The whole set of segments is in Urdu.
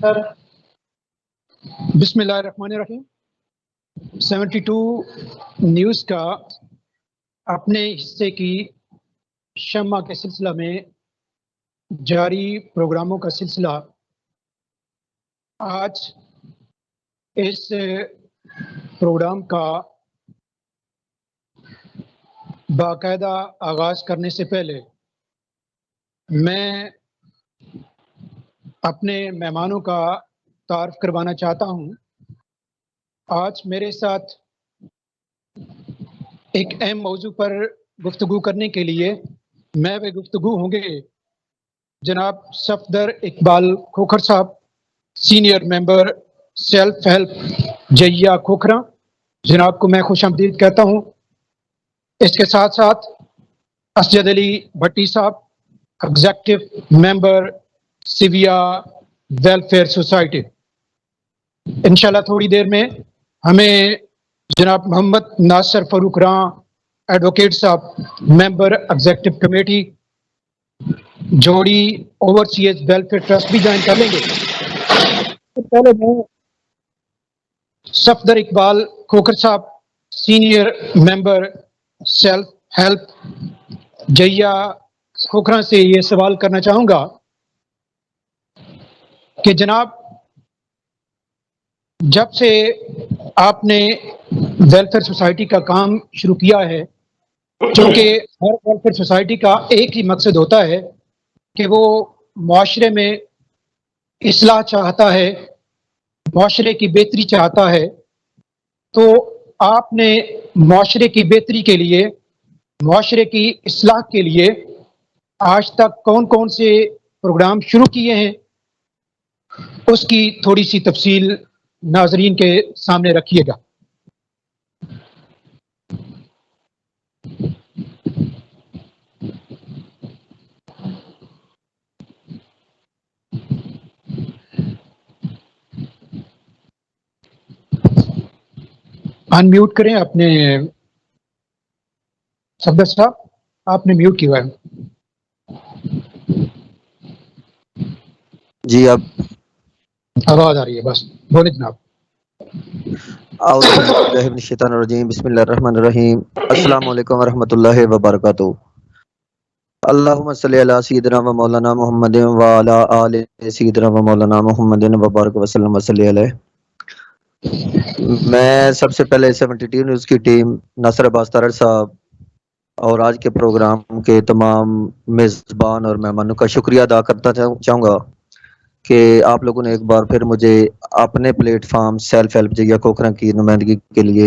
سر بسم اللہ الرحمن الرحیم 72 نیوز کا اپنے حصے کی شمع کے سلسلہ میں جاری پروگراموں کا سلسلہ آج اس پروگرام کا باقاعدہ آغاز کرنے سے پہلے میں اپنے مہمانوں کا تعارف کروانا چاہتا ہوں۔ آج میرے ساتھ ایک اہم موضوع پر گفتگو کرنے کے لیے میں وہ گفتگو ہوں گے جناب صفدر اقبال کھوکھر صاحب، سینئر ممبر سیلف ہیلپ جیا کھوکھرا۔ جناب کو میں خوش آمدید کہتا ہوں۔ اس کے ساتھ ساتھ اسجد علی بھٹی صاحب، ایگزیکٹو ممبر سیویا ویلفیئر سوسائٹی۔ انشاءاللہ تھوڑی دیر میں ہمیں جناب محمد ناصر فاروق راں ایڈوکیٹ صاحب، ممبر ایگزیکٹو کمیٹی جوڑی اوورسیز ویلفیئر ٹرسٹ بھی جوائن کر لیں گے۔ پہلے میں صفدر اقبال کھوکھر صاحب، سینئر ممبر سیلف ہیلپ جیا کھوکھرا سے یہ سوال کرنا چاہوں گا کہ جناب جب سے آپ نے ویلفیئر سوسائٹی کا کام شروع کیا ہے، چونکہ ہر ویلفیئر سوسائٹی کا ایک ہی مقصد ہوتا ہے کہ وہ معاشرے میں اصلاح چاہتا ہے، معاشرے کی بہتری چاہتا ہے، تو آپ نے معاشرے کی بہتری کے لیے، معاشرے کی اصلاح کے لیے آج تک کون کون سے پروگرام شروع کیے ہیں، اس کی تھوڑی سی تفصیل ناظرین کے سامنے رکھیے گا۔ ان میوٹ کریں اپنے صفدر صاحب، آپ نے میوٹ کیا ہے۔ جی اب آواز آ رہی ہے، بس بولے جناب۔ اعوذ باللہ من الشیطان الرجیم، بسم اللہ الرحمن الرحیم۔ السلام علیکم ورحمۃ اللہ وبرکاتہ۔ اللہم صلی علی سیدنا و مولانا محمد و علی آل سیدنا و مولانا محمد وبارک وسلم وصلی علیہ۔ میں سب سے پہلے 72 نیوز کی ٹیم، ناصر عباس تارڑ صاحب اور آج کے پروگرام کے تمام میزبان اور مہمانوں کا شکریہ ادا کرتا چاہوں گا کہ آپ لوگوں نے ایک بار پھر مجھے اپنے پلیٹ فارم سیلف ہیلپ جیا کھوکھرا کی نمائندگی کے لیے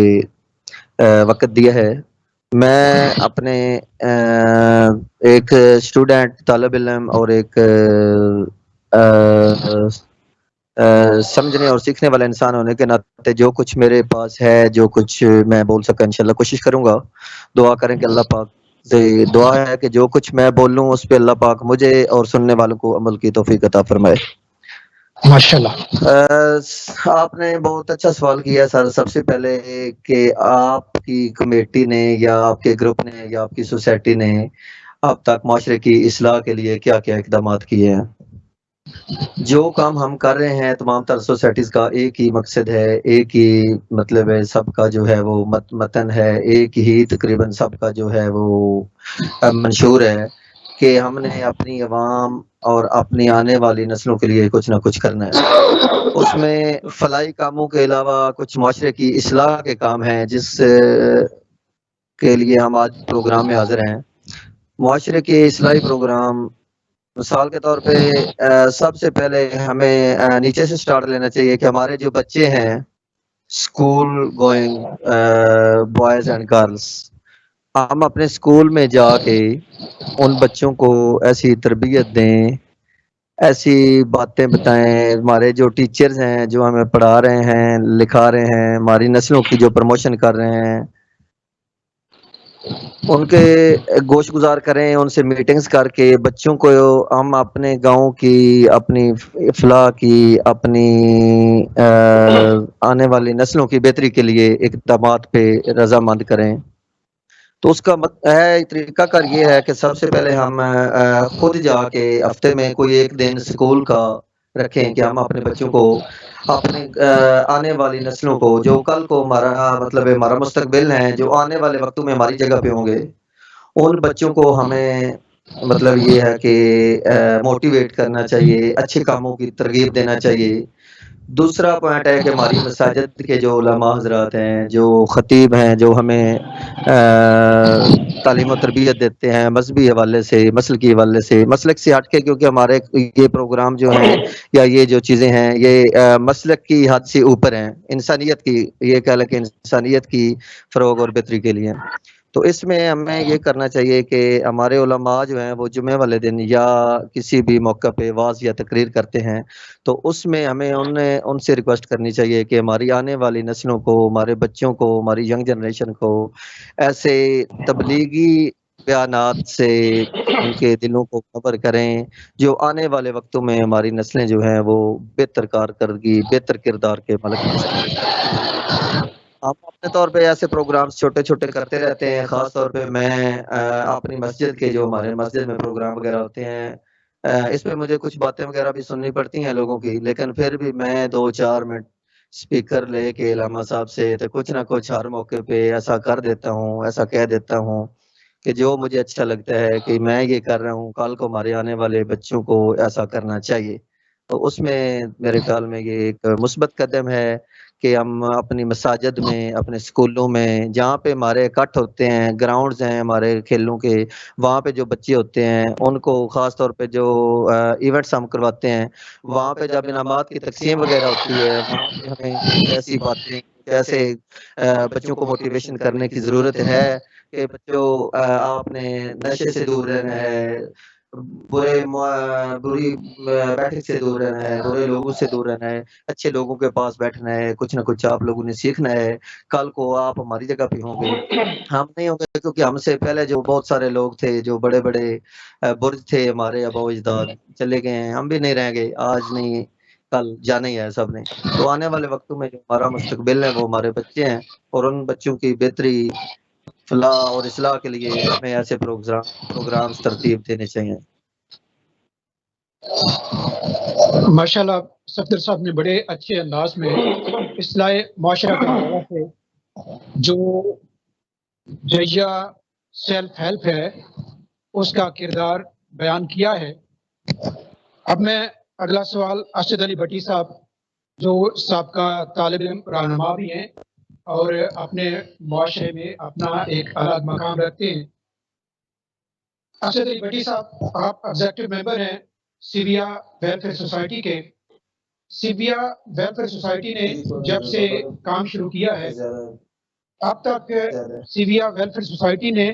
وقت دیا ہے۔ میں اپنے ایک اسٹوڈنٹ، طالب علم اور ایک سمجھنے اور سیکھنے والا انسان ہونے کے ناطے جو کچھ میرے پاس ہے، جو کچھ میں بول سکا انشاءاللہ کوشش کروں گا۔ دعا کریں کہ اللہ پاک سے دعا ہے کہ جو کچھ میں بولوں اس پہ اللہ پاک مجھے اور سننے والوں کو عمل کی توفیق عطا فرمائے۔ ماشاءاللہ۔ آپ نے بہت اچھا سوال کیا سر۔ سب سے پہلے کہ آپ کی کمیٹی نے یا آپ کے گروپ نے یا آپ کی سوسائٹی نے اب تک معاشرے کی اصلاح کے لیے کیا کیا اقدامات کیے ہیں؟ جو کام ہم کر رہے ہیں تمام تر سوسائٹیز کا ایک ہی مقصد ہے، ایک ہی مطلب ہے، سب کا جو ہے وہ متن ہے، ایک ہی تقریباً سب کا جو ہے وہ منشور ہے کہ ہم نے اپنی عوام اور اپنی آنے والی نسلوں کے لیے کچھ نہ کچھ کرنا ہے۔ اس میں فلاحی کاموں کے علاوہ کچھ معاشرے کی اصلاح کے کام ہیں جس کے لیے ہم آج پروگرام میں حاضر ہیں۔ معاشرے کے اصلاحی پروگرام مثال کے طور پہ سب سے پہلے ہمیں نیچے سے سٹارٹ لینا چاہیے کہ ہمارے جو بچے ہیں school going boys and girls, ہم اپنے اسکول میں جا کے ان بچوں کو ایسی تربیت دیں، ایسی باتیں بتائیں۔ ہمارے جو ٹیچرز ہیں جو ہمیں پڑھا رہے ہیں، لکھا رہے ہیں، ہماری نسلوں کی جو پروموشن کر رہے ہیں، ان کے گوش گزار کریں، ان سے میٹنگز کر کے بچوں کو ہم اپنے گاؤں کی، اپنی فلاح کی، اپنی آنے والی نسلوں کی بہتری کے لیے اقدامات پہ رضامند کریں۔ تو اس کا طریقہ کار یہ ہے کہ سب سے پہلے ہم خود جا کے ہفتے میں کوئی ایک دن اسکول کا رکھیں کہ ہم اپنے بچوں کو اپنے آنے والی نسلوں کو جو کل کو ہمارا مطلب ہمارا مستقبل ہے جو آنے والے وقتوں میں ہماری جگہ پہ ہوں گے ان بچوں کو ہمیں مطلب یہ ہے کہ موٹیویٹ کرنا چاہیے اچھے کاموں کی ترغیب دینا چاہیے. دوسرا پوائنٹ ہے کہ ہماری مساجد کے جو علماء حضرات ہیں جو خطیب ہیں جو ہمیں تعلیم و تربیت دیتے ہیں مذہبی حوالے سے مسلکی حوالے سے مسلک سے ہٹ کے کیونکہ ہمارے یہ پروگرام جو ہیں یا یہ جو چیزیں ہیں یہ مسلک کی حد سے اوپر ہیں انسانیت کی یہ کہہ لیں کہ انسانیت کی فروغ اور بہتری کے لیے. تو اس میں ہمیں یہ کرنا چاہیے کہ ہمارے علماء جو ہیں وہ جمعے والے دن یا کسی بھی موقع پہ واعظ یا تقریر کرتے ہیں تو اس میں ہمیں ان سے ریکویسٹ کرنی چاہیے کہ ہماری آنے والی نسلوں کو ہمارے بچوں کو ہماری ینگ جنریشن کو ایسے تبلیغی بیانات سے ان کے دلوں کو خبر کریں جو آنے والے وقتوں میں ہماری نسلیں جو ہیں وہ بہتر کارکردگی بہتر کردار کے مالک بن سکیں. ہم اپنے طور پہ ایسے پروگرامز چھوٹے چھوٹے کرتے رہتے ہیں. خاص طور پہ میں اپنی مسجد کے جو ہمارے مسجد میں پروگرام وغیرہ ہوتے ہیں اس پہ مجھے کچھ باتیں وغیرہ بھی سننی پڑتی ہیں لوگوں کی لیکن پھر بھی میں 2-4 منٹ اسپیکر لے کے علامہ صاحب سے تو کچھ نہ کچھ ہر موقع پہ ایسا کر دیتا ہوں ایسا کہہ دیتا ہوں کہ جو مجھے اچھا لگتا ہے کہ میں یہ کر رہا ہوں کل کو ہمارے آنے والے بچوں کو ایسا کرنا چاہیے. تو اس میں میرے خیال میں یہ ایک مثبت قدم ہے کہ ہم اپنی مساجد میں اپنے اسکولوں میں جہاں پہ ہمارے اکٹھ ہوتے ہیں گراؤنڈز ہیں ہمارے کھیلوں کے وہاں پہ جو بچے ہوتے ہیں ان کو خاص طور پہ جو ایونٹس ہم کرواتے ہیں وہاں پہ جب انعامات کی تقسیم وغیرہ ہوتی ہے وہاں پہ ہمیں کچھ ایسی باتیں کچھ ایسے بچوں کو موٹیویشن کرنے کی ضرورت ہے کہ بچوں آپ نے نشے سے دور رہنا ہے بری بیٹھک سے دور رہنا ہے برے لوگوں سے دور رہنا ہے اچھے لوگوں کے پاس بیٹھنا ہے کچھ نہ کچھ آپ لوگوں نے سیکھنا ہے کل کو آپ ہماری جگہ پہ ہوں گے ہم نہیں ہوں گے کیونکہ ہم سے پہلے جو بہت سارے لوگ تھے جو بڑے بڑے برج تھے ہمارے آباء و اجداد چلے گئے ہیں ہم بھی نہیں رہیں گے آج نہیں کل جانا ہی ہے سب نے. تو آنے والے وقتوں میں جو ہمارا مستقبل ہے وہ ہمارے بچے ہیں اور ان بچوں کی بہتری فلاح اور اصلاح کے لیے ہمیں ایسے پروگرامز ترتیب دینے چاہیے. ماشاءاللہ صفدر صاحب نے بڑے اچھے انداز میں اصلاح معاشرہ کے حوالے سے جو جہیہ سیلف ہیلپ ہے اس کا کردار بیان کیا ہے. اب میں اگلا سوال اسد علی بٹی صاحب جو سابقہ طالب علم رہنما بھی ہیں اور اپنے معاشرے میں اپنا ایک الگ مقام رکھتے ہیں. اسد علی بٹی صاحب آپ ایگزیکٹو ممبر ہیں سیویا ویلفیئر سوسائٹی کے. سیویا ویلفیئر سوسائٹی نے جب سے کام شروع کیا ہے اب تک سیویا ویلفیئر سوسائٹی نے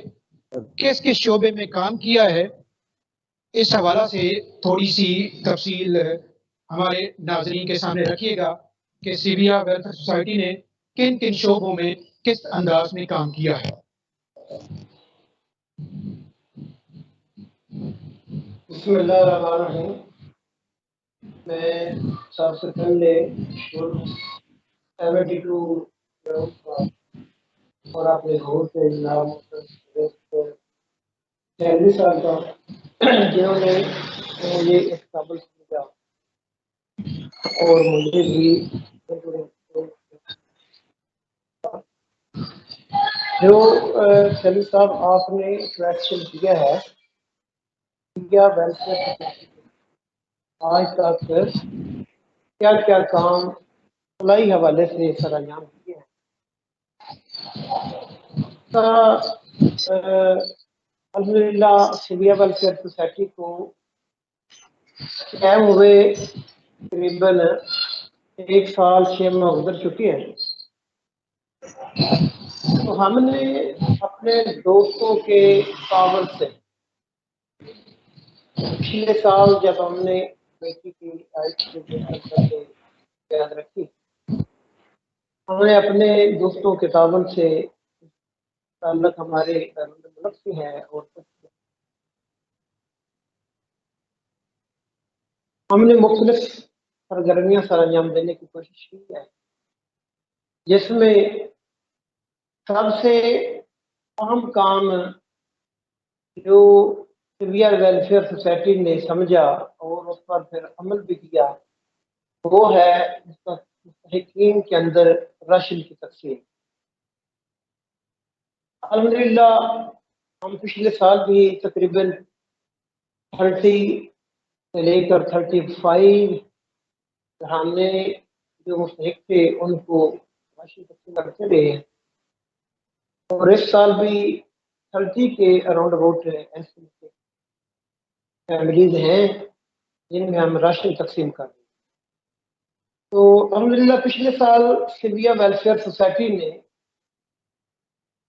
کس کس شعبے میں کام کیا ہے اس حوالہ سے تھوڑی سی تفصیل ہمارے ناظرین کے سامنے رکھیے گا کہ سیویا ویلفیئر سوسائٹی نے کن کن شعبوں میں کس انداز میں کام کیا ہے. بسم اللہ الرحمن الرحیم. میں سب سے پہلے 72 اور اپنے گھر سے نام 46 سال کا جنہوں نے مجھے اس قابل سمجھا اور مجھے بھی جو سلی صاحب آپ نے کویشچن کیا ہے کیا ویلفیئر آج تک کیا کیا کام فلاحی حوالے سے سر انجام کیے ہیں. الحمدللہ سیویا ویلفیئر سوسائٹی کو قائم ہوئے تقریباً 1 سال 6 ماہ گزر چکی ہے. تو ہم نے اپنے دوستوں کے تعاون سے پچھلے سال جب ہم نے بیٹی کی یاد رکھی ہم نے اپنے دوستوں کے تعاون سے تعلق ہمارے ملک سے ہے اور ہم نے مختلف سرگرمیاں سر انجام دینے کی کوشش کی ہے جس میں سب سے اہم کام جو سیویا ویلفیئر سوسائٹی نے سمجھا اور اس پر پھر عمل بھی کیا وہ ہے مستحقین کے اندر راشن کی تقسیم۔ الحمدللہ ہم پچھلے سال بھی تقریباً 30 سے لے کر 35 گھرانے جو مستحق تھے ان کو راشن تقسیم کرتے رہے ہیں، اور اس سال بھی 30 کے اراؤنڈ اباؤٹ ایسے فیملیز ہیں جن میں ہم راشن تقسیم کر رہے ہیں۔ تو الحمدللہ پچھلے سال سندھیا ویلفیئر سوسائٹی نے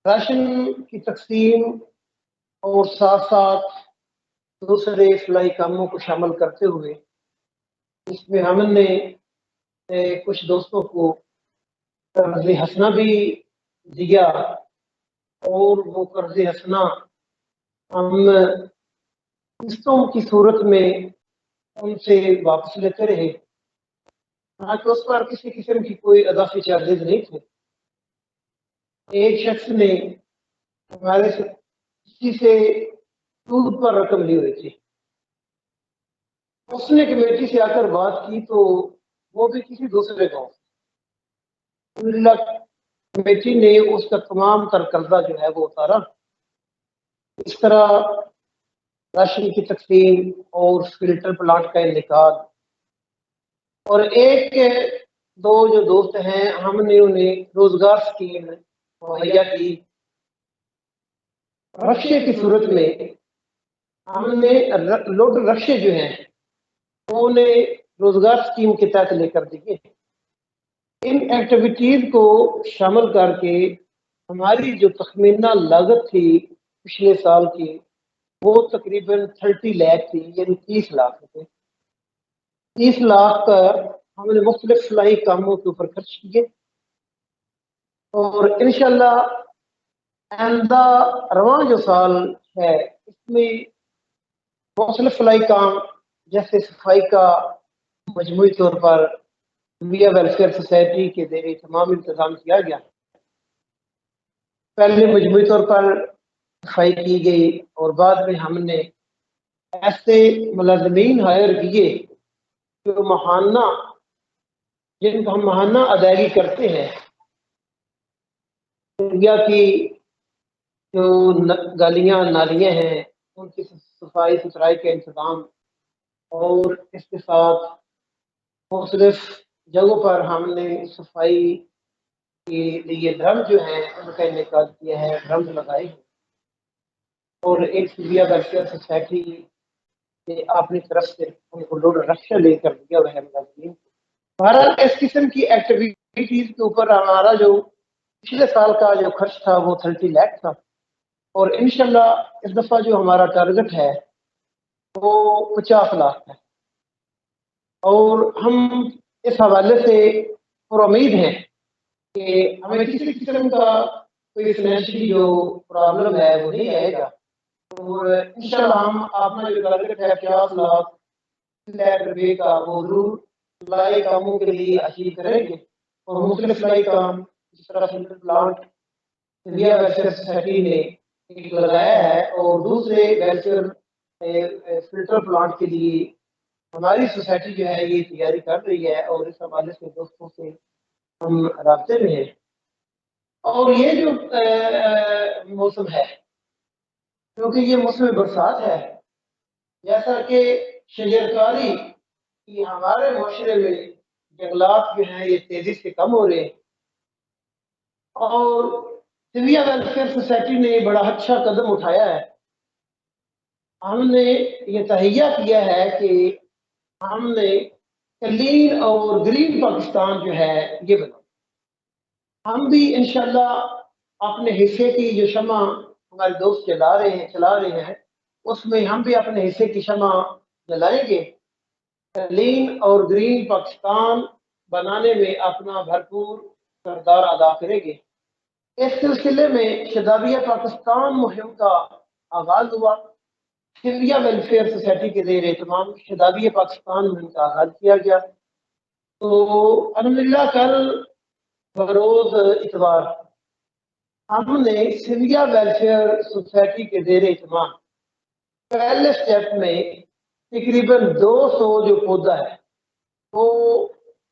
راشن کی تقسیم اور ساتھ ساتھ دوسرے فلاحی کاموں کو شامل کرتے ہوئے اس میں ہم نے کچھ دوستوں کو قرض حسنہ بھی دیا، اور وہ قرض حسنہ ہم قسطوں کی صورت میں ان سے واپس لیتے رہے، حالانکہ اس پر کسی قسم کی کوئی اضافی چارجز نہیں تھے۔ ایک شخص نے ہمارے سے کسی سے سود پر رقم لی ہوئی تھی، اس نے کمیٹی سے آ کر بات کی تو وہ بھی کسی دوسرے گاؤں سے، الحمدللہ کمیٹی نے اس کا تمام تر قرضہ جو ہے وہ اتارا۔ اس طرح راشن کی تقسیم اور فلٹر پلانٹ کا انعقاد، اور ایک دو جو دوست ہیں ہم نے انہیں روزگار اسکیم مہیا کی۔ رکشے کی صورت میں ہم نے لوڈ رکشے جو ہیں وہ انہیں روزگار اسکیم کے تحت لے کر دیے۔ ان ایکٹیویٹیز کو شامل کر کے ہماری جو تخمینہ لاگت تھی پچھلے سال کی وہ تقریباً 30 لاکھ تھی، یعنی 30 لاکھ روپے۔ 30 لاکھ کا ہم نے مختلف فلاحی کاموں کے اوپر خرچ کیے، اور انشاءاللہ آئندہ رواں جو سال ہے اس میں مختلف فلاحی کام جیسے صفائی کا مجموعی طور پر سندھیا ویلفیئر سوسائٹی کے زیر تمام انتظام کیا گیا۔ پہلے مجموعی طور پر صفائی کی گئی، اور بعد میں ہم نے ایسے ملازمین ہائر کیے جو ماہانہ جن کو ہم ماہانہ ادائیگی کرتے ہیں۔ انڈیا کی جو گلیاں نالیاں ہیں ان کی صفائی ستھرائی کا انتظام، اور اس کے ساتھ مختلف جگہوں پر ہم نے صفائی کے لیے ڈرم جو ہیں ان کا انعقاد کیا ہے، ڈرم لگائے ہیں، اور ایک سندھیا ویلفیئر سوسائٹی نے اپنی طرف سے ان کو لوڈ رکشا لے کر دیا وہ ہے ملازمین کو۔ بہرحال اس قسم کی ایکٹیویٹیز کے اوپر ہمارا جو پچھلے سال کا جو خرچ تھا وہ 30 لاکھ تھا، اور انشاءاللہ اس دفعہ جو ہمارا ٹارگٹ ہے وہ 50 لاکھ ہے، اور ہم اس حوالے سے پر امید ہیں کہ ہمیں کسی قسم کا کوئی فائنینشلی جو پرابلم ہے وہ نہیں آئے گا، اور انشاءاللہ ہم اپنا جو ٹارگٹ ہے 50 لاکھ روپے کا وہ ضرور فلاحی کاموں کے لیے اچیو کریں گے، اور مختلف فلاحی کام جس طرح filter plant Sandhya welfare society نے ایک لگایا ہے، اور دوسرے ویلفیئر فلٹر پلانٹ کے لیے ہماری سوسائٹی جو ہے یہ تیاری کر رہی ہے، اور اس حوالے سے دوستوں سے ہم رابطے میں ہیں۔ اور یہ جو موسم ہے کیونکہ یہ موسم برسات ہے، جیسا کہ شجرکاری کی ہمارے معاشرے میں جنگلات جو ہیں یہ تیزی سے کم ہو رہے ہیں، اور سندھیا ویلفیئر سوسائٹی نے بڑا اچھا قدم اٹھایا ہے۔ ہم نے یہ تہیہ کیا ہے کہ ہم نے کلین اور گرین پاکستان جو ہے یہ بنا، ہم بھی انشاءاللہ اپنے حصے کی جو شمع ہمارے دوست چلا رہے ہیں اس میں ہم بھی اپنے حصے کی شمع جلائیں گے، کلین اور گرین پاکستان بنانے میں اپنا بھرپور کردار ادا کریں گے۔ اس سلسلے میں شادابیہ پاکستان مہم کا آغاز ہوا، سندھیا ویلفیئر سوسائٹی کے زیر اہتمام شادابیہ پاکستان مہم کا آغاز کیا گیا۔ تو الحمدللہ کل بروز اتوار ہم نے سندھیا ویلفیئر سوسائٹی کے زیر اہتمام پہلے سٹیپ میں تقریباً 200 جو پودا ہے وہ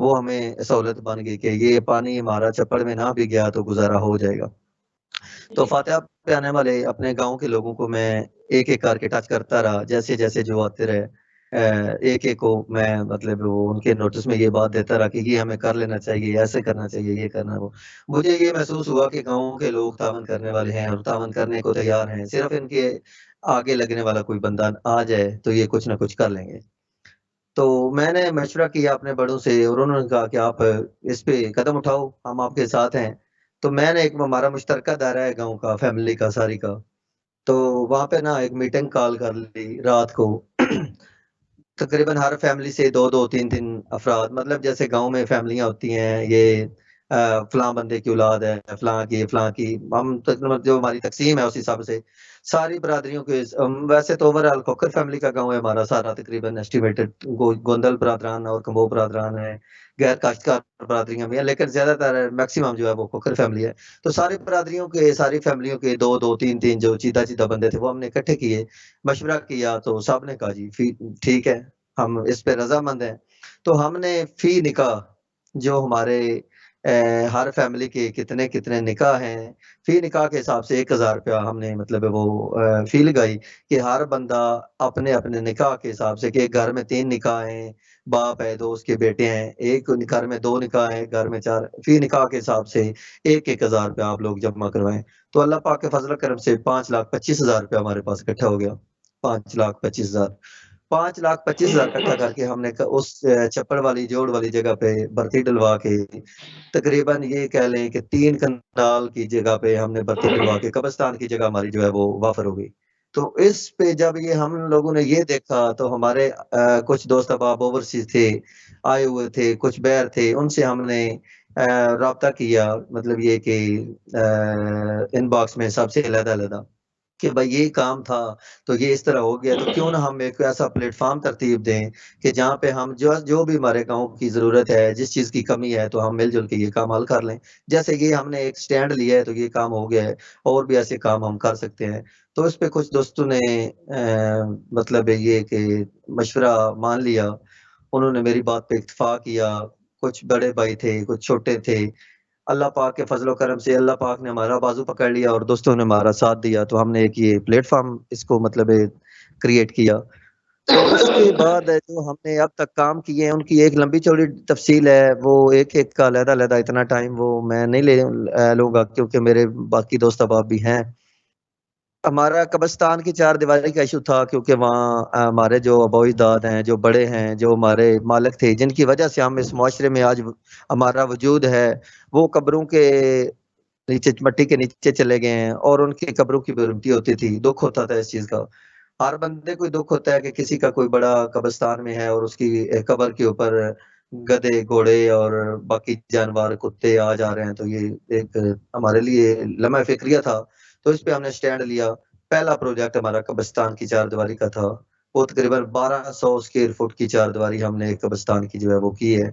وہ ہمیں سہولت بن گئی کہ یہ پانی ہمارا چپڑ میں نہ بھی گیا تو گزارا ہو جائے گا. تو فاتحہ پہ آنے والے اپنے گاؤں کے لوگوں کو میں ایک ایک کر کے ٹچ کرتا رہا, جیسے جیسے جو آتے رہے ایک ایک کو میں مطلب وہ ان کے نوٹس میں یہ بات دیتا رہا کہ یہ ہمیں کر لینا چاہیے, ایسے کرنا چاہیے, یہ کرنا. وہ مجھے یہ محسوس ہوا کہ گاؤں کے لوگ تعاون کرنے والے ہیں اور تعاون کرنے کو تیار ہیں, صرف ان کے آگے لگنے والا کوئی بندہ آ جائے تو یہ کچھ نہ کچھ کر لیں گے. تو میں نے مشورہ کیا اپنے بڑوں سے اور انہوں نے کہا کہ آپ اس پہ قدم اٹھاؤ, ہم آپ کے ساتھ ہیں. تو میں نے ایک ہمارا مشترکہ دائرہ ہے گاؤں کا, فیملی کا, ساری کا, تو وہاں پہ نا ایک میٹنگ کال کر لی رات کو. تقریباً ہر فیملی سے دو دو تین تین افراد, مطلب جیسے گاؤں میں فیملیاں ہوتی ہیں, یہ فلاں بندے کی اولاد ہے, فلاں کی, ہم جو ہماری تقسیم ہے اس حساب سے ساری برادریوں کے. ویسے تو اوور آل کوکر فیملی کا گاؤں ہے ہمارا سارا, تقریباً ایسٹیمیٹڈ گوندل برادران اور کمبو برادران ہے, غیر کاشتکار برادریاں بھی ہیں, لیکن زیادہ تر میکسیمم جو ہے وہ کوکر فیملی ہے. تو ساری برادریوں کے, ساری فیملیوں کے دو دو تین تین جو چیدہ بندے تھے وہ ہم نے اکٹھے کیے, مشورہ کیا. تو سب نے کہا جی ٹھیک ہے, ہم اس پہ رضامند ہیں. تو ہم نے فی نکاح جو ہمارے ہر فیملی کے کتنے کتنے نکاح ہیں, فی نکاح کے حساب سے 1000 روپیہ ہم نے مطلب وہ فی لگائی کہ ہر بندہ اپنے اپنے نکاح کے حساب سے, کہ گھر میں 3 نکاح ہیں, باپ ہے, 2 اس کے بیٹے ہیں, ایک گھر میں 2 نکاح ہیں, گھر میں 4, فی نکاح کے حساب سے 1000 روپیہ آپ لوگ جمع کروائیں. تو اللہ پاک کے فضل و کرم سے 5,25,000 روپیہ ہمارے پاس اکٹھا ہو گیا. 5,25,000 5,25,000 اکٹھا کر کے ہم نے اس چپڑ والی جوڑ والی جگہ پہ برتی ڈلوا کے, تقریباً یہ کہہ لیں کہ 3 کنال کی جگہ پہ ہم نے برتی ڈلوا کے قبرستان کی جگہ ہماری جو ہے وہ وافر ہو گئی. تو اس پہ جب یہ ہم لوگوں نے یہ دیکھا تو ہمارے کچھ دوست احباب اوورسیز تھے, آئے ہوئے تھے, کچھ باہر تھے, ان سے ہم نے رابطہ کیا, مطلب یہ کہ ان باکس میں سب سے علیحدہ کہ بھائی یہ کام تھا تو یہ اس طرح ہو گیا, تو کیوں نہ ہم ایک ایسا پلیٹ فارم ترتیب دیں کہ جہاں پہ ہم جو بھی ہمارے گاؤں کی ضرورت ہے, جس چیز کی کمی ہے, تو ہم مل جل کے یہ کام حل کر لیں. جیسے یہ ہم نے ایک سٹینڈ لیا ہے تو یہ کام ہو گیا ہے, اور بھی ایسے کام ہم کر سکتے ہیں. تو اس پہ کچھ دوستوں نے مطلب یہ کہ مشورہ مان لیا, انہوں نے میری بات پہ اتفاق کیا. کچھ بڑے بھائی تھے, کچھ چھوٹے تھے. اللہ پاک کے فضل و کرم سے اللہ پاک نے ہمارا بازو پکڑ لیا اور دوستوں نے ہمارا ساتھ دیا, تو ہم نے ایک یہ پلیٹ فارم اس کو مطلب کریٹ کیا. تو اس کے بعد جو ہم نے اب تک کام کیے ہیں ان کی ایک لمبی چوڑی تفصیل ہے, وہ ایک ایک کا علیحدہ اتنا ٹائم وہ میں نہیں لوں گا کیونکہ میرے باقی دوست احباب بھی ہیں. ہمارا قبرستان کی 4 دیواری کا ایشو تھا, کیونکہ وہاں ہمارے جو ابا اجداد ہیں, جو بڑے ہیں, جو ہمارے مالک تھے, جن کی وجہ سے ہم اس معاشرے میں آج ہمارا وجود ہے, وہ قبروں کے نیچے, مٹی کے نیچے چلے گئے ہیں, اور ان کی قبروں کی بے ہوتی تھی. دکھ ہوتا تھا اس چیز کا, ہر بندے کو دکھ ہوتا ہے کہ کسی کا کوئی بڑا قبرستان میں ہے اور اس کی قبر کے اوپر گدھے, گھوڑے اور باقی جانور, کتے آ جا رہے ہیں. تو یہ ایک ہمارے لیے لمحہ فکریہ تھا. تو اس پہ ہم نے سٹینڈ لیا. پہلا پروجیکٹ ہمارا قبرستان کی 4 دیواری کا تھا, وہ تقریباً 1200 اسکوائر فٹ کی 4 دیواری ہم نے قبرستان کی جو ہے وہ کی ہے.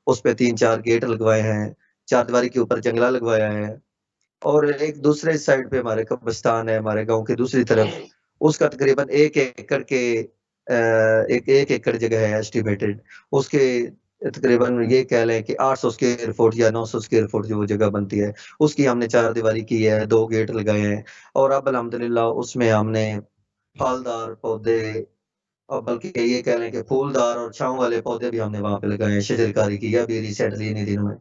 اس پہ 3-4 گیٹ لگوائے ہیں, 4 دیواری کے اوپر جنگلہ لگوایا ہے, اور ایک دوسرے سائڈ پہ ہمارے قبرستان ہے, ہمارے گاؤں کے دوسری طرف, اس کا تقریباً 1 ایکڑ کے 1 ایکڑ جگہ ہے ایسٹیمیٹڈ. اس کے تقریباً یہ کہہ لیں کہ 800 اسکوائر فٹ یا 900 اسکوائر فٹ جو جگہ بنتی ہے, اس کی ہم نے 4 دیواری کی ہے, 2 گیٹ لگائے ہیں. اور اب الحمدللہ اس میں ہم نے پھلدار پودے, اور بلکہ یہ کہہ لیں کہ پھولدار اور چھاؤں والے پودے بھی ہم نے وہاں پہ لگائے ہیں. شجرکاری کی ابھی ریسنٹلی انہیں دنوں میں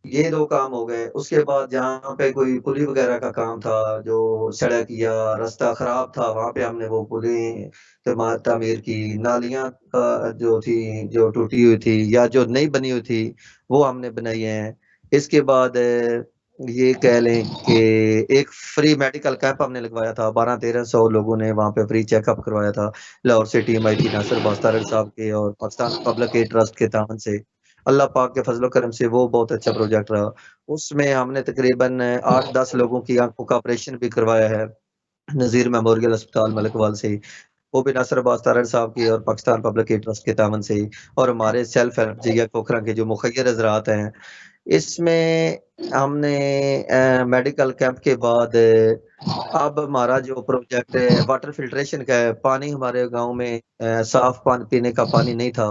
یہ 2 کام ہو گئے. اس کے بعد جہاں پہ کوئی پلی وغیرہ کا کام تھا, جو سڑک یا راستہ خراب تھا, وہاں پہ ہم نے وہ پلیں تعمیر کی. نالیاں جو تھی, جو ٹوٹی ہوئی تھی یا جو نہیں بنی ہوئی تھی, وہ ہم نے بنائی ہیں. اس کے بعد یہ کہہ لیں کہ ایک فری میڈیکل کیمپ ہم نے لگوایا تھا. 1200-1300 لوگوں نے وہاں پہ فری چیک اپ کروایا تھا. لاہور سے ٹیم آئی تھی ناصر باستارڈ صاحب کے اور پاکستان پبلک ایڈ ٹرسٹ کے تعاون سے. اللہ پاک کے فضل و کرم سے وہ بہت اچھا پروجیکٹ رہا. اس میں ہم نے تقریباً 8-10 لوگوں کی آنکھوں کا آپریشن بھی کروایا ہے نذیر میموریل اسپتال ملک وال سے, وہ بھی ناصر عباس تارڑ صاحب کی اور پاکستان پبلک ایڈ ٹرسٹ کے تعاون سے. اور ہمارے سیلف ہیلپ جیا کھوکھرا کے جو مخیر حضرات ہیں, اس میں ہم نے میڈیکل کیمپ کے بعد اب ہمارا جو پروجیکٹ ہے واٹر فلٹریشن کا ہے. پانی ہمارے گاؤں میں صاف پانی پینے کا پانی نہیں تھا.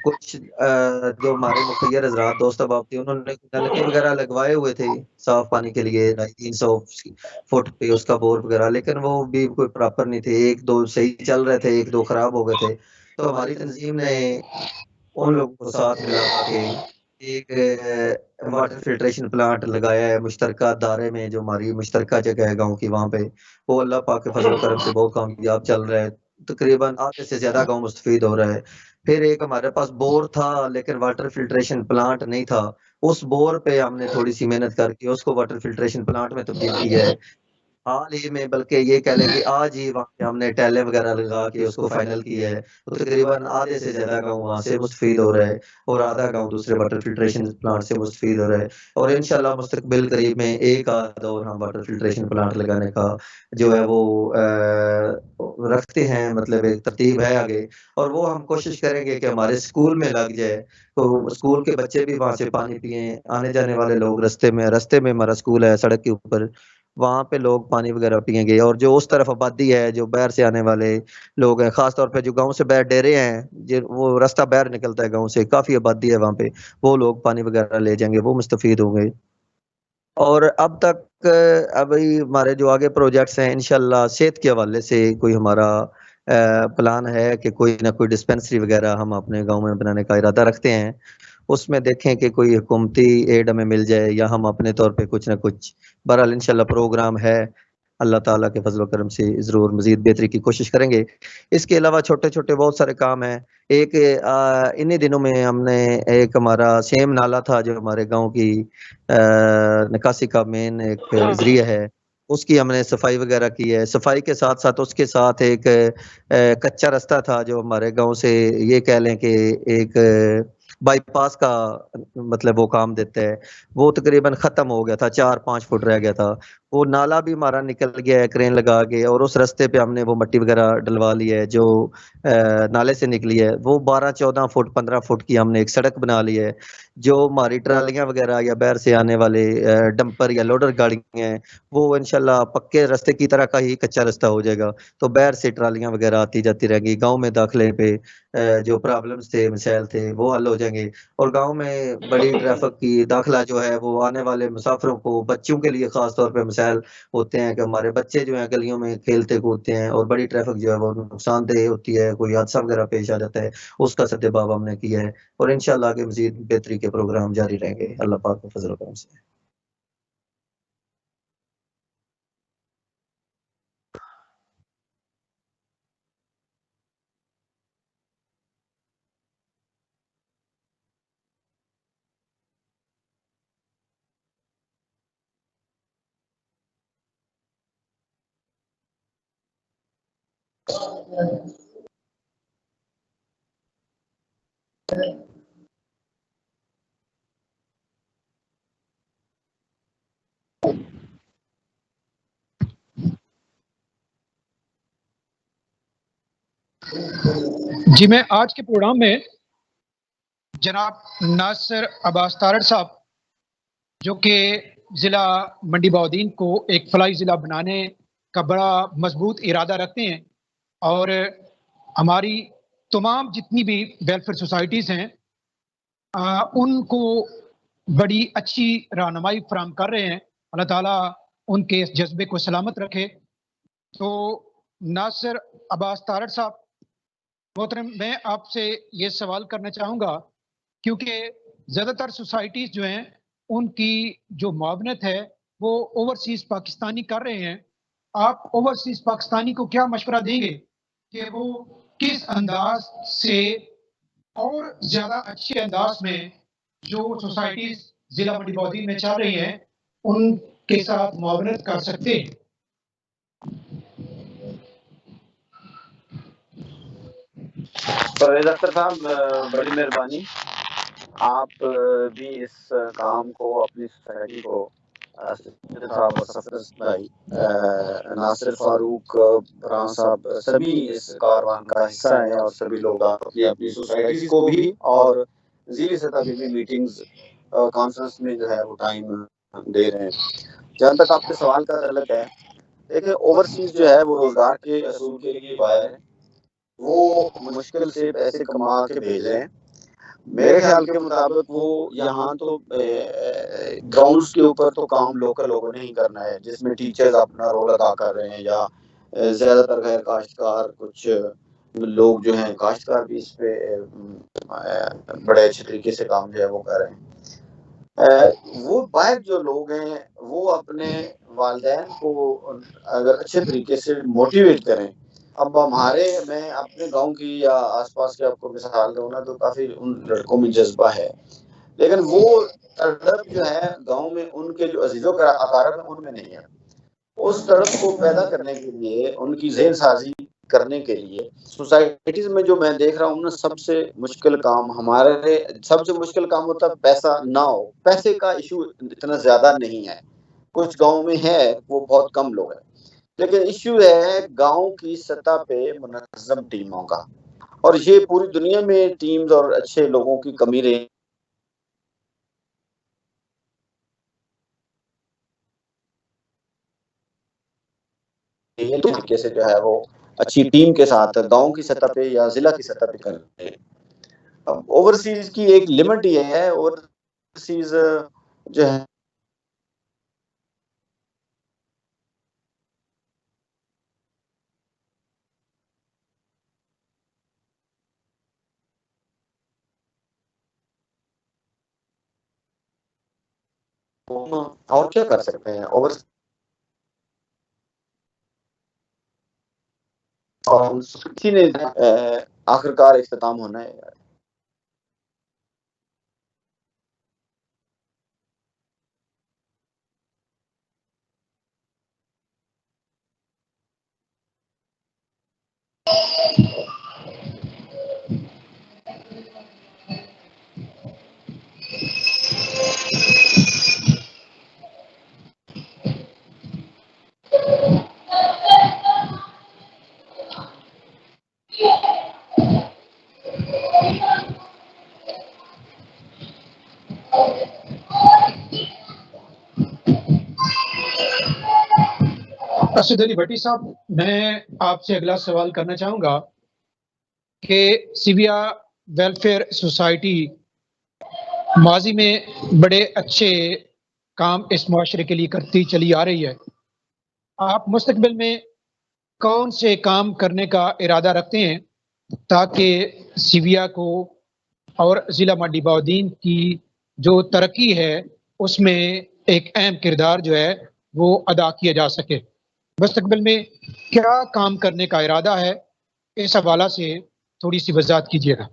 کچھ جو ہمارے مخیر حضرات دوست احباب تھے انہوں نے نلکے وغیرہ لگوائے ہوئے تھے صاف پانی کے لیے 300 فٹ پہ اس کا بور وغیرہ, لیکن وہ بھی کوئی پراپر نہیں تھے. ایک دو صحیح چل رہے تھے, ایک دو خراب ہو گئے تھے. تو ہماری تنظیم نے ان لوگوں کو ساتھ ملا کے ایک واٹر فلٹریشن پلانٹ لگایا ہے مشترکہ دارے میں, جو ہماری مشترکہ جگہ ہے گاؤں کی. وہاں پہ وہ اللہ پاک کے فضل و کرم سے بہت کامیاب چل رہا ہے. تقریباً آدھے سے زیادہ گاؤں مستفید ہو رہا ہے. پھر ایک ہمارے پاس بور تھا لیکن واٹر فلٹریشن پلانٹ نہیں تھا. اس بور پہ ہم نے تھوڑی سی محنت کر کے اس کو واٹر فلٹریشن پلانٹ میں تبدیل کیا ہے حال ہی میں, بلکہ یہ کہہ لیں کہ آج ہی وہاں پہ ہم نے ٹیلیں وغیرہ لگا کے اس کو فائنل کیا ہے. تو تقریباً آدھے سے زیادہ گاؤں وہاں سے مستفید ہو رہا ہے اور آدھا گاؤں دوسرے واٹر فلٹریشن پلانٹ سے مستفید ہو رہا ہے. اور انشاءاللہ مستقبل قریب میں ایک آدھ اور ہم واٹر فلٹریشن پلانٹ لگانے کا جو ہے وہ رکھتے ہیں, مطلب ایک ترتیب ہے آگے. اور وہ ہم کوشش کریں گے کہ ہمارے اسکول میں لگ جائے, تو اسکول کے بچے بھی وہاں سے پانی پئیں. آنے جانے والے لوگ رستے میں ہمارا اسکول ہے سڑک کے اوپر, وہاں پہ لوگ پانی وغیرہ پئیں گے. اور جو اس طرف آبادی ہے, جو باہر سے آنے والے لوگ ہیں, خاص طور پہ جو گاؤں سے باہر ڈیرے ہیں, وہ راستہ باہر نکلتا ہے گاؤں سے, کافی آبادی ہے وہاں پہ, وہ لوگ پانی وغیرہ لے جائیں گے, وہ مستفید ہوں گے. اور اب تک ابھی ہمارے جو آگے پروجیکٹس ہیں انشاءاللہ صحت کے حوالے سے کوئی ہمارا پلان ہے کہ کوئی نہ کوئی ڈسپینسری وغیرہ ہم اپنے گاؤں میں بنانے کا ارادہ رکھتے ہیں. اس میں دیکھیں کہ کوئی حکومتی ایڈ ہمیں مل جائے یا ہم اپنے طور پہ کچھ نہ کچھ. بہرحال انشاءاللہ پروگرام ہے, اللہ تعالیٰ کے فضل و کرم سے ضرور مزید بہتری کی کوشش کریں گے. اس کے علاوہ چھوٹے چھوٹے بہت سارے کام ہیں. ایک انہی دنوں میں ہم نے ایک ہمارا سیم نالا تھا جو ہمارے گاؤں کی نکاسی کا مین ایک ذریعہ ہے, اس کی ہم نے صفائی وغیرہ کی ہے. صفائی کے ساتھ ساتھ اس کے ساتھ ایک کچا راستہ تھا جو ہمارے گاؤں سے یہ کہہ لیں کہ ایک بائی پاس کا مطلب وہ کام دیتا ہے, وہ تقریباً ختم ہو گیا تھا, 4-5 فٹ رہ گیا تھا. وہ نالا بھی ہمارا نکل گیا ہے کرین لگا کے, اور اس راستے پہ ہم نے وہ مٹی وغیرہ ڈلوا لی ہے جو نالے سے نکلی ہے. وہ 12-14 فٹ 15 فٹ کی ہم نے ایک سڑک بنا لی ہے. جو ہماری ٹرالیاں وغیرہ یا باہر سے آنے والے ڈمپر یا لوڈر گاڑیاں ہیں, وہ انشاءاللہ پکے راستے کی طرح کا ہی کچا راستہ ہو جائے گا. تو باہر سے ٹرالیاں وغیرہ آتی جاتی رہیں گی. گاؤں میں داخلے پہ جو پرابلمز تھے, مسائل تھے, وہ حل ہو جائیں گے. اور گاؤں میں بڑی ٹریفک کی داخلہ جو ہے وہ آنے والے مسافروں کو, بچوں کے لیے خاص طور پہ مسائل ہوتے ہیں کہ ہمارے بچے جو ہیں گلیوں میں کھیلتے کودتے ہیں, اور بڑی ٹریفک جو ہے وہ نقصان دہ ہوتی ہے, کوئی حادثہ وغیرہ پیش آ جاتا ہے, اس کا سدباب ہم نے کیا ہے. اور انشاءاللہ آگے مزید بہتری کے پروگرام جاری رہیں گے اللہ پاک کے فضل و کرم سے. جی میں آج کے پروگرام میں جناب ناصر عباس تارڑ صاحب جو کہ ضلع منڈی بہاؤالدین کو ایک فلاحی ضلع بنانے کا بڑا مضبوط ارادہ رکھتے ہیں, اور ہماری تمام جتنی بھی ویلفیئر سوسائٹیز ہیں ان کو بڑی اچھی رہنمائی فراہم کر رہے ہیں. اللہ تعالیٰ ان کے اس جذبے کو سلامت رکھے. تو ناصر عباس تارڑ صاحب محترم, میں آپ سے یہ سوال کرنا چاہوں گا کیونکہ زیادہ تر سوسائٹیز جو ہیں ان کی جو معاونت ہے وہ اوورسیز پاکستانی کر رہے ہیں. آپ اوورسیز پاکستانی کو کیا مشورہ دیں گے کہ وہ کس انداز سے اور زیادہ اچھے انداز میں جو سوسائٹیز ضلع منڈی بہاؤالدین میں چل رہی ہیں ان کے ساتھ معاونت کر سکتے ہیں؟ پرویز اختر صاحب بڑی مہربانی, آپ بھی اس کام کو اپنی سوسائٹی کو صاحب اور سفرس بھائی ناصر فاروق بران صاحب سبھی اس کاروان کا حصہ ہیں, اور سبھی لوگ آپ اپنی اپنی سوسائٹیز کو بھی اور ضلعی سطح پہ بھی میٹنگز کانفرنس میں جو ہے وہ ٹائم دے رہے ہیں. جہاں تک آپ کے سوال کا تعلق ہے، دیکھیں اوورسیز جو ہے وہ روزگار کے اصول کے لیے باہر ہے، وہ مشکل سے پیسے کما کے بھیج رہے ہیں. میرے خیال کے مطابق وہ یہاں تو گراؤنڈز کے اوپر تو کام لوکل لوگوں نے ہی کرنا ہے، جس میں ٹیچرز اپنا رول ادا کر رہے ہیں، یا زیادہ تر غیر کاشتکار کچھ لوگ جو ہیں کاشتکار بھی اس پہ بڑے اچھے طریقے سے کام جو ہے وہ کر رہے ہیں. وہ باہر جو لوگ ہیں وہ اپنے والدین کو اگر اچھے طریقے سے موٹیویٹ کریں. اب ہمارے میں اپنے گاؤں کی یا آس پاس کی آپ کو مثال دوں نا تو کافی ان لڑکوں میں جذبہ ہے، لیکن وہ تڑپ جو ہے گاؤں میں ان کے جو عزیز و اقارب ہیں ان میں نہیں ہے. اس تڑپ کو پیدا کرنے کے لیے، ان کی ذہن سازی کرنے کے لیے سوسائٹیز میں جو میں دیکھ رہا ہوں نا، سب سے مشکل کام ہمارے سب سے مشکل کام ہوتا ہے پیسہ نہ ہو. پیسے کا ایشو اتنا زیادہ نہیں ہے، کچھ گاؤں میں ہے، وہ بہت کم لوگ ہیں، لیکن ایشو ہے گاؤں کی سطح پہ منظم ٹیموں کا. اور یہ پوری دنیا میں ٹیمز اور اچھے لوگوں کی کمی رہی ہے، طریقے سے جو ہے وہ اچھی ٹیم کے ساتھ گاؤں کی سطح پہ یا ضلع کی سطح پہ کرتے ہیں. اب اوورسیز کی ایک لمٹ یہ ہے، اوورسیز جو ہے اور کیا کر سکتے ہیں. کسی نے آخرکار اختتام ہونا ہے. اسد علی بھٹی صاحب، میں آپ سے اگلا سوال کرنا چاہوں گا کہ سیویا ویلفیئر سوسائٹی ماضی میں بڑے اچھے کام اس معاشرے کے لیے کرتی چلی آ رہی ہے. آپ مستقبل میں کون سے کام کرنے کا ارادہ رکھتے ہیں تاکہ سیویا کو اور ضلع منڈی بہاؤالدین کی جو ترقی ہے اس میں ایک اہم کردار جو ہے وہ ادا کیا جا سکے؟ مستقبل میں کیا کام کرنے کا ارادہ ہے، اس حوالہ سے تھوڑی سی وضاحت کیجیے گا.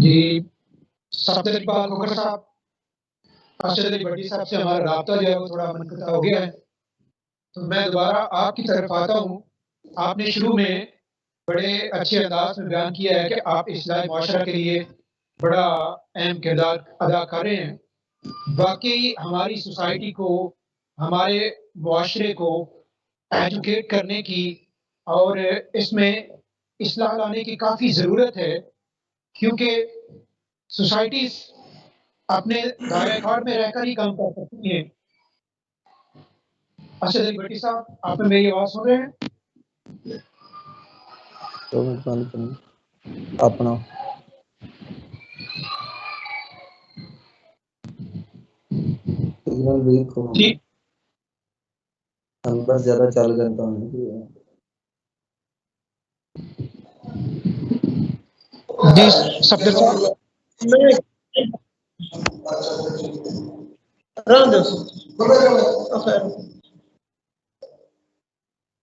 جی، صفدر اقبال کھوکھر صاحب، اسد علی بھٹی صاحب سے ہمارا رابطہ جو ہے وہ تھوڑا منقطع ہو گیا ہے، تو میں دوبارہ آپ کی طرف آتا ہوں. آپ نے شروع میں بڑے اچھے انداز میں بیان کیا ہے کہ آپ اصلاح معاشرہ کے لیے بڑا اہم کردار ادا کر رہے ہیں. واقعی ہماری سوسائٹی کو، ہمارے معاشرے کو ایجوکیٹ کرنے کی اور اس میں اصلاح لانے کی کافی ضرورت ہے، کیونکہ سوسائٹیز اپنے دائرہ کار میں رہ کر ہی کام کر سکتی ہیں. اسد علی بھٹی صاحب، آپ میری آواز سن رہے ہیں؟ اپنا جی بس زیادہ چال کرتا ہوں. جی صفدر صاحب،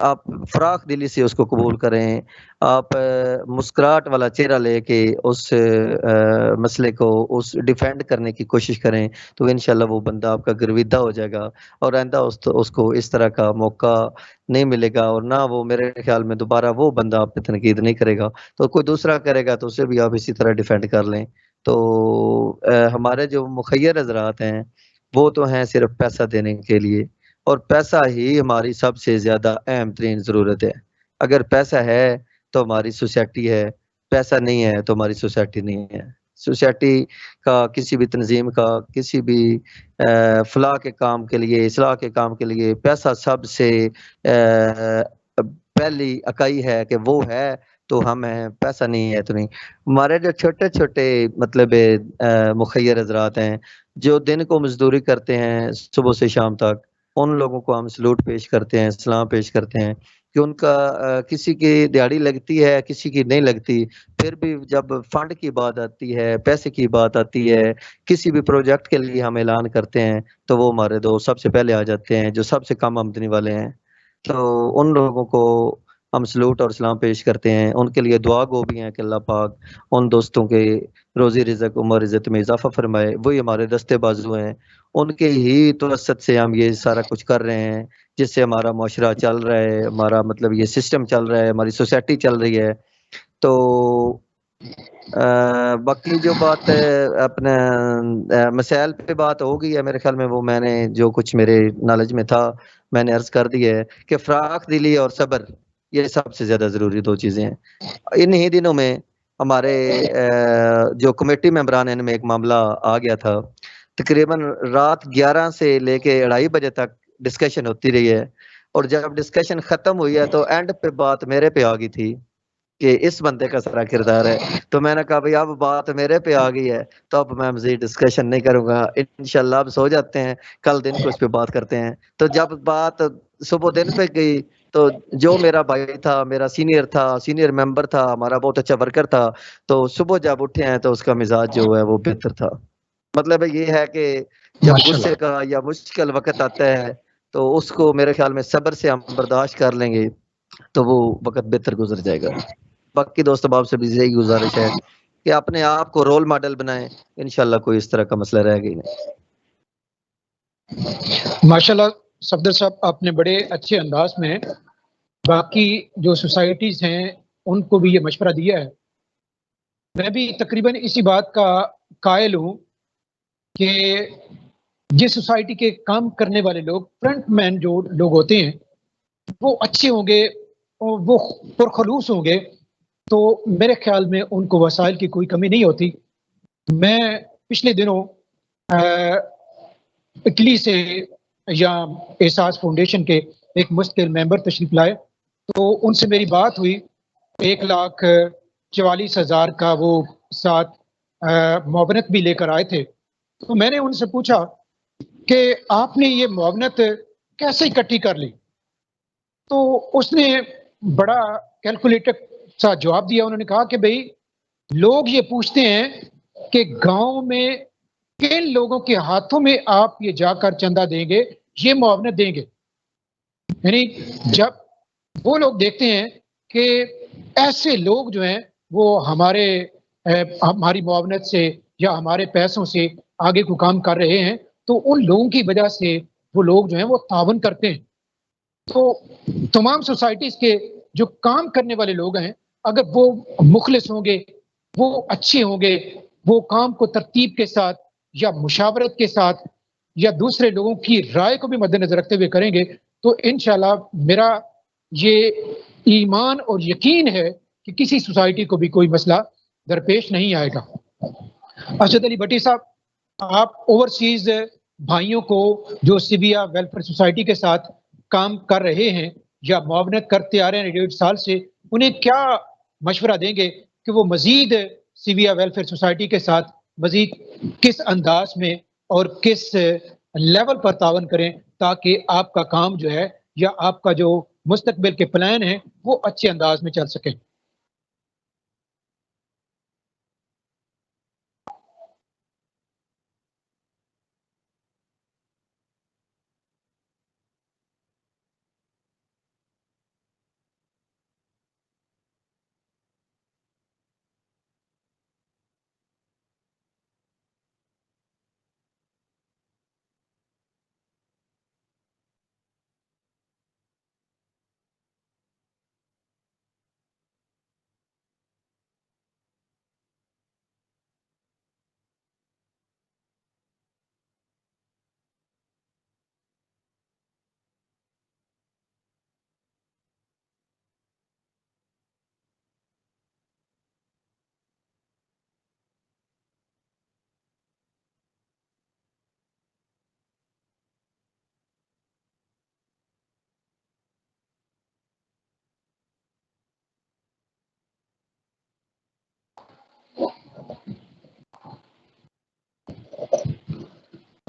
آپ فراخ دلی سے اس کو قبول کریں، آپ مسکراہٹ والا چہرہ لے کے اس مسئلے کو اس ڈیفینڈ کرنے کی کوشش کریں، تو انشاءاللہ وہ بندہ آپ کا گرویدہ ہو جائے گا، اور آئندہ اس کو اس طرح کا موقع نہیں ملے گا، اور نہ وہ میرے خیال میں دوبارہ وہ بندہ آپ پہ تنقید نہیں کرے گا، تو کوئی دوسرا کرے گا تو اسے بھی آپ اسی طرح ڈیفینڈ کر لیں۔ تو ہمارے جو مخیر حضرات ہیں وہ تو ہیں صرف پیسہ دینے کے لیے، اور پیسہ ہی ہماری سب سے زیادہ اہم ترین ضرورت ہے۔ اگر پیسہ ہے تو ہماری سوسائٹی ہے، پیسہ نہیں ہے تو ہماری سوسائٹی نہیں ہے۔ سوسائٹی کا، کسی بھی تنظیم کا، کسی بھی فلاح کے کام کے لیے، اصلاح کے کام کے لیے پیسہ سب سے پہلی اکائی ہے کہ وہ ہے تو ہم ہیں، پیسہ نہیں ہے تو نہیں۔ ہمارے جو چھوٹے چھوٹے مطلب مخیر حضرات ہیں جو دن کو مزدوری کرتے ہیں صبح سے شام تک، ان لوگوں کو ہم سلوٹ پیش کرتے ہیں، سلام پیش کرتے ہیں کہ ان کا کسی کی دیہڑی لگتی ہے، کسی کی نہیں لگتی، پھر بھی جب فنڈ کی بات آتی ہے، پیسے کی بات آتی ہے، کسی بھی پروجیکٹ کے لیے ہم اعلان کرتے ہیں تو وہ ہمارے دوست سب سے پہلے آ جاتے ہیں جو سب سے کم آمدنی والے ہیں۔ تو ان لوگوں کو ہم سلوٹ اور سلام پیش کرتے ہیں، ان کے لیے دعا گو بھی ہیں کہ اللہ پاک ان دوستوں کے روزی رزق عمر عزت میں اضافہ فرمائے، وہی ہمارے دستے بازو ہیں، ان کے ہی توسط سے ہم یہ سارا کچھ کر رہے ہیں، جس سے ہمارا معاشرہ چل رہا ہے، ہمارا مطلب یہ سسٹم چل رہا ہے، ہماری سوسائٹی چل رہی ہے۔ تو باقی جو بات اپنے مسائل پہ بات ہوگی ہے، میرے خیال میں وہ میں نے جو کچھ میرے نالج میں تھا میں نے عرض کر دی ہے کہ فراخ دلی اور صبر یہ سب سے زیادہ ضروری دو چیزیں ہیں۔ ان ہی دنوں میں ہمارے جو کمیٹی ممبران ہیں ان میں ایک معاملہ آ گیا تھا، تقریباً رات 11 سے لے کے 2:30 بجے تک ڈسکشن ہوتی رہی ہے، اور جب ڈسکشن ختم ہوئی ہے تو اینڈ پہ بات میرے پہ آ گئی تھی کہ اس بندے کا سارا کردار ہے، تو میں نے کہا بھائی اب بات میرے پہ آ گئی ہے تو اب میں مزید ڈسکشن نہیں کروں گا، انشاءاللہ اب سو جاتے ہیں، کل دن کو اس پہ بات کرتے ہیں۔ تو جب بات صبح دن پہ گئی تو جو میرا بھائی تھا، میرا سینئر ممبر تھا، ہمارا بہت اچھا ورکر تھا، تو صبح جب اٹھے ہیں تو اس کا مزاج جو ہے وہ بہتر تھا۔ مطلب یہ ہے کہ جب ماشاءاللہ۔ غصے کا یا مشکل وقت آتا ہے تو اس کو میرے خیال میں صبر سے ہم برداشت کر لیں گے تو وہ وقت بہتر گزر جائے گا۔ باقی دوست احباب سے بھی یہی گزارش ہے کہ اپنے آپ کو رول ماڈل بنائیں، انشاءاللہ کوئی اس طرح کا مسئلہ رہے گا ہی نہیں۔ ماشاءاللہ صفدر صاحب، آپ نے بڑے اچھے انداز میں باقی جو سوسائٹیز ہیں ان کو بھی یہ مشورہ دیا ہے۔ میں بھی تقریباً اسی بات کا قائل ہوں کہ جس سوسائٹی کے کام کرنے والے لوگ، فرنٹ مین جو لوگ ہوتے ہیں، وہ اچھے ہوں گے اور وہ پرخلوص ہوں گے تو میرے خیال میں ان کو وسائل کی کوئی کمی نہیں ہوتی۔ میں پچھلے دنوں اٹلی سے یا احساس فاؤنڈیشن کے ایک مستقل ممبر تشریف لائے، تو ان سے میری بات ہوئی۔ 1,44,000 کا وہ ساتھ معاونت بھی لے کر آئے تھے۔ تو میں نے ان سے پوچھا کہ آپ نے یہ معاونت کیسے اکٹھی کر لی؟ تو اس نے بڑا کیلکولیٹڈ سا جواب دیا۔ انہوں نے کہا کہ بھئی لوگ یہ پوچھتے ہیں کہ گاؤں میں کن لوگوں کے ہاتھوں میں آپ یہ جا کر چندہ دیں گے، یہ معاونت دیں گے۔ یعنی جب وہ لوگ دیکھتے ہیں کہ ایسے لوگ جو ہیں وہ ہماری معاونت سے یا ہمارے پیسوں سے آگے کو کام کر رہے ہیں، تو ان لوگوں کی وجہ سے وہ لوگ جو ہیں وہ تعاون کرتے ہیں۔ تو تمام سوسائٹیز کے جو کام کرنے والے لوگ ہیں، اگر وہ مخلص ہوں گے، وہ اچھے ہوں گے، وہ کام کو ترتیب کے ساتھ یا مشاورت کے ساتھ یا دوسرے لوگوں کی رائے کو بھی مد نظر رکھتے ہوئے کریں گے، تو انشاءاللہ میرا یہ ایمان اور یقین ہے کہ کسی سوسائٹی کو بھی کوئی مسئلہ درپیش نہیں آئے گا۔ ارشد علی بٹی صاحب، آپ اوورسیز بھائیوں کو جو سیبیا ویلفیئر سوسائٹی کے ساتھ کام کر رہے ہیں یا معاونت کرتے آ رہے ہیں 1.5 سال سے، انہیں کیا مشورہ دیں گے کہ وہ مزید سیبیا ویلفیئر سوسائٹی کے ساتھ مزید کس انداز میں اور کس لیول پر تعاون کریں تاکہ آپ کا کام جو ہے یا آپ کا جو مستقبل کے پلان ہیں وہ اچھے انداز میں چل سکیں؟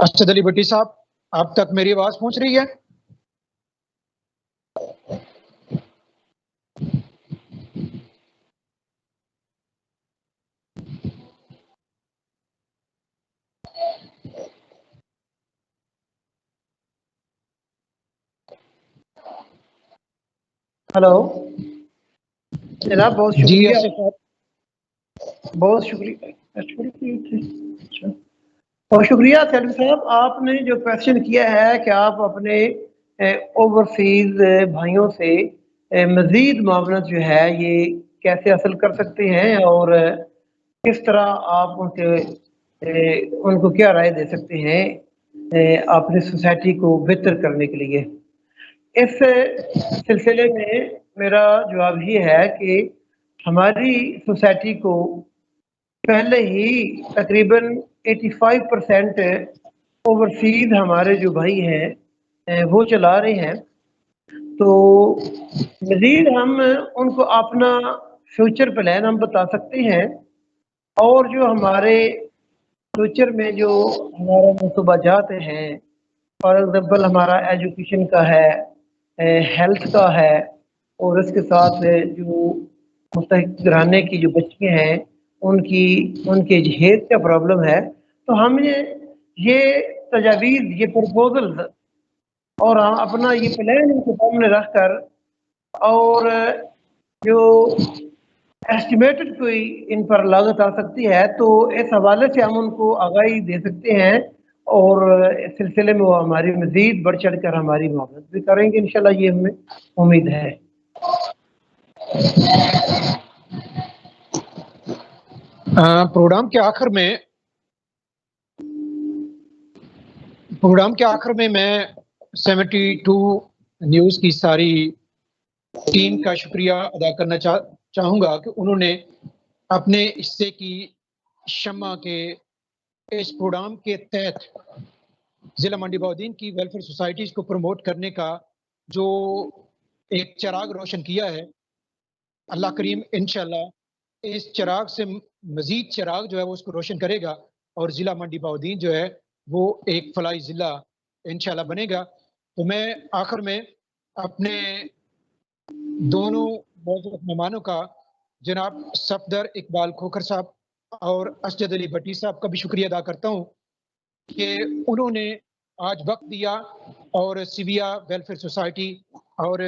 اسد علی بٹی صاحب آپ تک میری آواز پہنچ رہی ہے؟ ہلو جناب، بہت جی شکریہ، اسد صاحب، بہت شکریہ، بہت شکریہ سیلوی صاحب، آپ نے جو کویشچن کیا ہے کہ آپ اپنے اوورسیز بھائیوں سے مزید معاونت جو ہے یہ کیسے حاصل کر سکتے ہیں اور کس طرح آپ ان کو کیا رائے دے سکتے ہیں اپنی سوسائٹی کو بہتر کرنے کے لیے۔ اس سلسلے میں میرا جواب یہ ہے کہ ہماری سوسائٹی کو پہلے ہی تقریباً 85% اوورسیز ہمارے جو بھائی ہیں وہ چلا رہے ہیں، تو مزید ہم ان کو اپنا فیوچر پلان ہم بتا سکتے ہیں، اور جو ہمارے فیوچر میں جو ہمارے منصوبہ جات ہیں، فار ایگزامپل ہمارا ایجوکیشن کا ہے، ہیلتھ کا ہے، اور اس کے ساتھ جو مستحق گھرانے کی جو بچیاں ہیں ان کے جہیز کا پرابلم ہے، تو ہم نے یہ تجاویز، یہ پرپوزلز اور ہم اپنا یہ پلان ان کے سامنے رکھ کر اور جو ایسٹیمیٹڈ کوئی ان پر لاگت آ سکتی ہے تو اس حوالے سے ہم ان کو آگاہی دے سکتے ہیں، اور اس سلسلے میں وہ ہماری مزید بڑھ چڑھ کر ہماری معاونت بھی کریں گے انشاءاللہ، یہ ہمیں امید ہے۔ پروگرام کے آخر میں میں 72 نیوز کی ساری ٹیم کا شکریہ ادا کرنا چاہوں گا کہ انہوں نے اپنے حصے کی شمع کے اس پروگرام کے تحت ضلع منڈی بہاؤالدین کی ویلفیئر سوسائٹیز کو پروموٹ کرنے کا جو ایک چراغ روشن کیا ہے، اللہ کریم انشاءاللہ اس چراغ سے مزید چراغ جو ہے وہ اس کو روشن کرے گا، اور ضلع منڈی بہاؤالدین جو ہے وہ ایک فلاحی ضلع انشاءاللہ بنے گا۔ تو میں آخر میں اپنے دونوں معزز مہمانوں کا، جناب صفدر اقبال کھوکھر صاحب اور اسد علی بٹی صاحب کا بھی شکریہ ادا کرتا ہوں کہ انہوں نے آج وقت دیا اور سیویا ویلفیئر سوسائٹی اور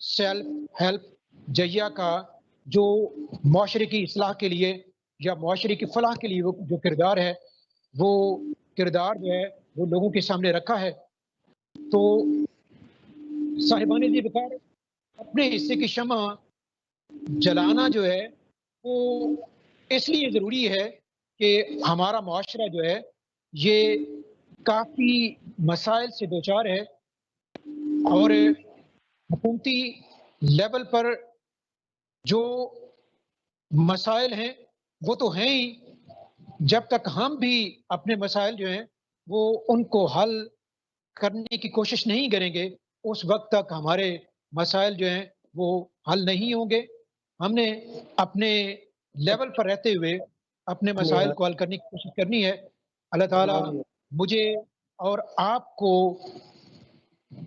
سیلف ہیلپ جہیا کا جو معاشرے کی اصلاح کے لیے یا معاشرے کی فلاح کے لیے وہ جو کردار ہے، وہ کردار جو ہے وہ لوگوں کے سامنے رکھا ہے۔ تو صاحبان جی وقار، اپنے حصے کی شمع جلانا جو ہے وہ اس لیے ضروری ہے کہ ہمارا معاشرہ جو ہے یہ کافی مسائل سے دوچار ہے، اور حکومتی لیول پر جو مسائل ہیں وہ تو ہیں ہی، جب تک ہم بھی اپنے مسائل جو ہیں وہ ان کو حل کرنے کی کوشش نہیں کریں گے، اس وقت تک ہمارے مسائل جو ہیں وہ حل نہیں ہوں گے۔ ہم نے اپنے لیول پر رہتے ہوئے اپنے مسائل کو حل کرنے کی کوشش کرنی ہے۔ اللہ تعالیٰ مجھے اور آپ کو،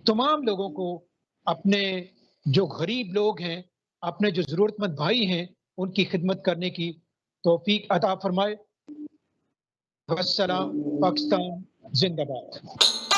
تمام لوگوں کو، اپنے جو غریب لوگ ہیں، اپنے جو ضرورت مند بھائی ہیں، ان کی خدمت کرنے کی توفیق عطا فرمائے۔ والسلام، پاکستان زندہ باد۔